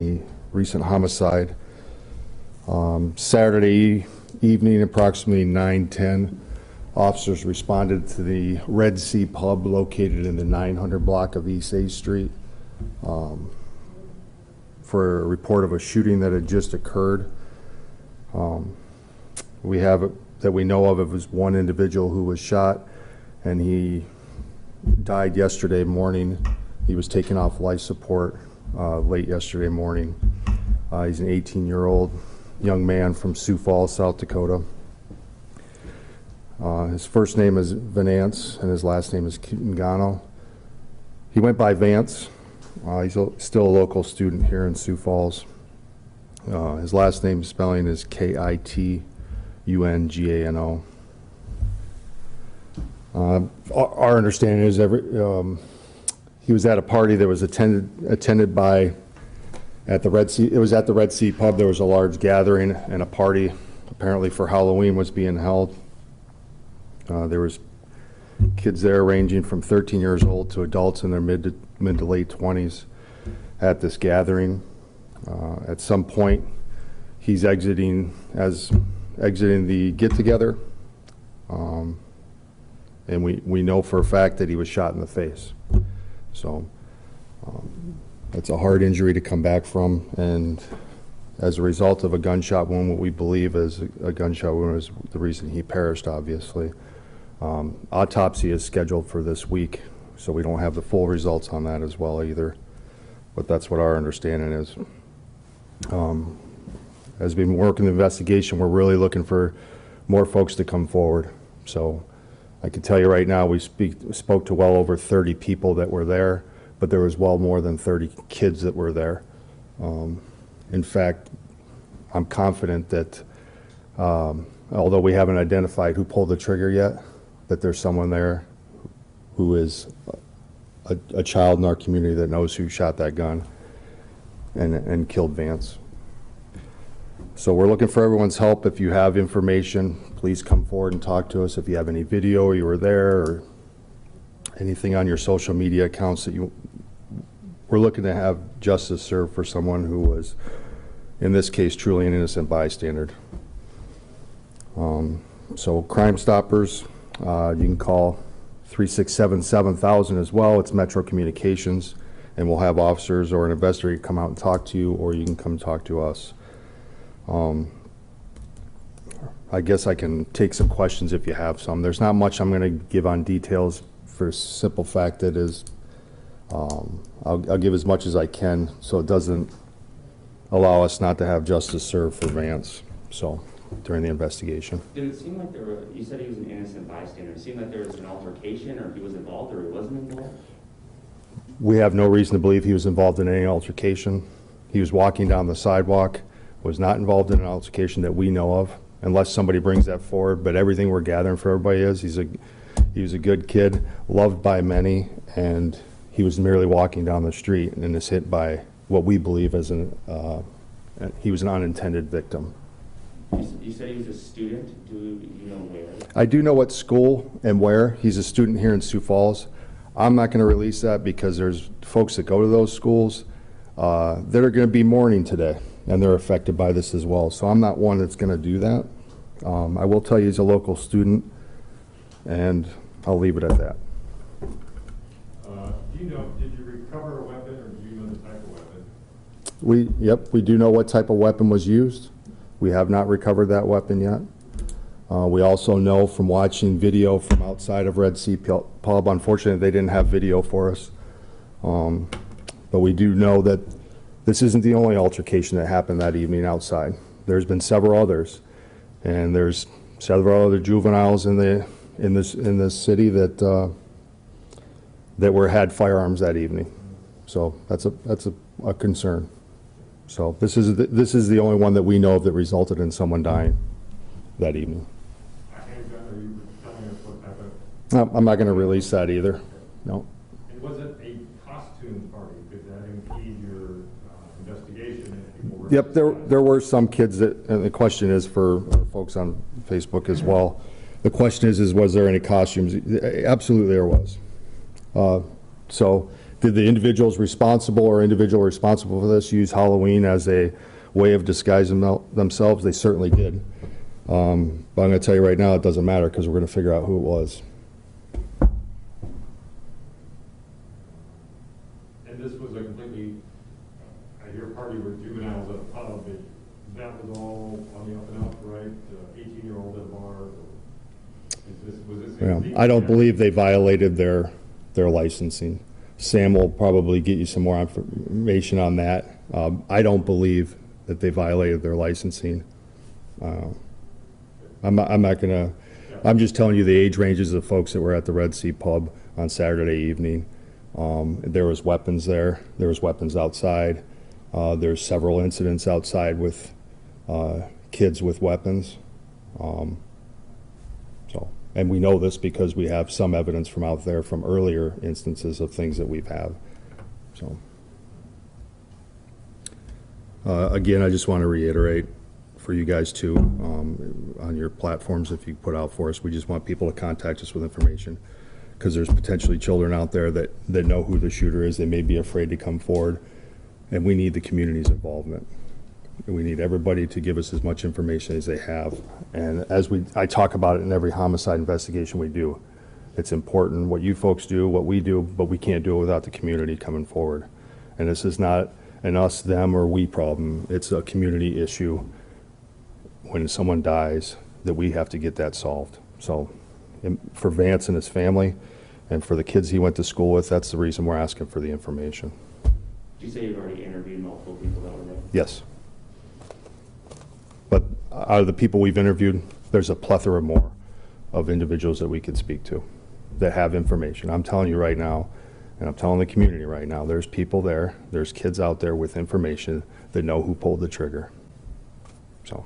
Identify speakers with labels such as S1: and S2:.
S1: A recent homicide. Saturday evening, approximately 9:10, officers responded to the Red Sea Pub located in the 900 block of East 8th Street for a report of a shooting that had just occurred. We have that we know of, it was one individual who was shot, and he died yesterday morning. He was taken off life support late yesterday morning. He's an 18-year-old young man from Sioux Falls, South Dakota. His first name is Vance and his last name is Ngano. He went by Vance. He's still a local student here in Sioux Falls. His last name spelling is Kitungano. Our understanding is he was at a party that was attended by at the Red Sea. It was at the Red Sea Pub. There was a large gathering and a party apparently for Halloween was being held. There was kids there ranging from 13 years old to adults in their mid to late 20s at this gathering. At some point, he's exiting the get-together, and we know for a fact that he was shot in the face. So it's a hard injury to come back from, and as a result of a gunshot wound, what we believe is a gunshot wound is the reason he perished, obviously. Autopsy is scheduled for this week, so we don't have the full results on that as well either, but that's what our understanding is. As we've been working the investigation, we're really looking for more folks to come forward. So I can tell you right now, we spoke to well over 30 people that were there, but there was well more than 30 kids that were there. In fact, I'm confident that although we haven't identified who pulled the trigger yet, that there's someone there who is a child in our community that knows who shot that gun and killed Vance. So we're looking for everyone's help. If you have information, please come forward and talk to us. If you have any video or you were there or anything on your social media accounts that we're looking to have justice served for someone who was, in this case, truly an innocent bystander. So Crime Stoppers, you can call 367-7000 as well. It's Metro Communications, and we'll have officers or an investigator come out and talk to you, or you can come talk to us. I guess I can take some questions if you have some. There's not much I'm going to give on details for a simple fact that is, I'll give as much as I can so it doesn't allow us not to have justice served for Vance, so, during the investigation.
S2: Did it seem like you said he was an innocent bystander, it seemed like there was an altercation or he was involved or he wasn't involved?
S1: We have no reason to believe he was involved in any altercation. He was walking down the sidewalk, was not involved in an altercation that we know of, unless somebody brings that forward, but everything we're gathering for everybody is he was a good kid, loved by many, and he was merely walking down the street and is hit by what we believe as he was an unintended victim.
S2: You said he was a student. Do you know where?
S1: I do know what school and where. He's a student here in Sioux Falls. I'm not going to release that because there's folks that go to those schools that are going to be mourning today, and they're affected by this as well. So I'm not one that's going to do that. I will tell you he's a local student, and I'll leave it at that.
S3: Do you know, did you recover a weapon, or do you know the type of weapon?
S1: We do know what type of weapon was used. We have not recovered that weapon yet. We also know from watching video from outside of Red Sea Pub, unfortunately they didn't have video for us, but we do know that this isn't the only altercation that happened that evening outside. There's been several others, and there's several other juveniles in this city that had firearms that evening. So that's a concern. So this is the only one that we know of that resulted in someone dying that evening.
S3: Are you telling us what type of?
S1: No, I'm not going to release that either. No.
S3: And was it a costume party? Did that impede your investigation?
S1: Yep, there were some kids that, and the question is for our folks on Facebook as well. The question is was there any costumes? Absolutely there was. So Did the individuals responsible or individual responsible for this use Halloween as a way of disguising themselves? They certainly did. But I'm going to tell you right now, it doesn't matter because we're going to figure out who it was.
S3: And this was a completely, I hear party with juveniles at a pub, that was all on the up and up, right? 18-year-old at a bar? Was this?
S1: Yeah, I don't believe they violated their licensing. Sam will probably get you some more information on that. I don't believe that they violated their licensing. I'm not gonna, I'm just telling you the age ranges of folks that were at the Red Sea Pub on Saturday evening. There was weapons there. There was weapons outside. There's several incidents outside with kids with weapons. And we know this because we have some evidence from out there from earlier instances of things that we've had. So, again, I just want to reiterate for you guys too, on your platforms, if you put out for us, we just want people to contact us with information because there's potentially children out there that know who the shooter is. They may be afraid to come forward, and we need the community's involvement. We need everybody to give us as much information as they have. And as I talk about it in every homicide investigation we do, it's important what you folks do, what we do, but we can't do it without the community coming forward. And this is not an us, them, or we problem. It's a community issue. When someone dies, that we have to get that solved. So for Vance and his family, and for the kids he went to school with, that's the reason we're asking for the information.
S2: Did you say you've already interviewed multiple people that were there?
S1: Yes. But out of the people we've interviewed, there's a plethora more of individuals that we could speak to that have information. I'm telling you right now, and I'm telling the community right now, there's people there, there's kids out there with information that know who pulled the trigger. So.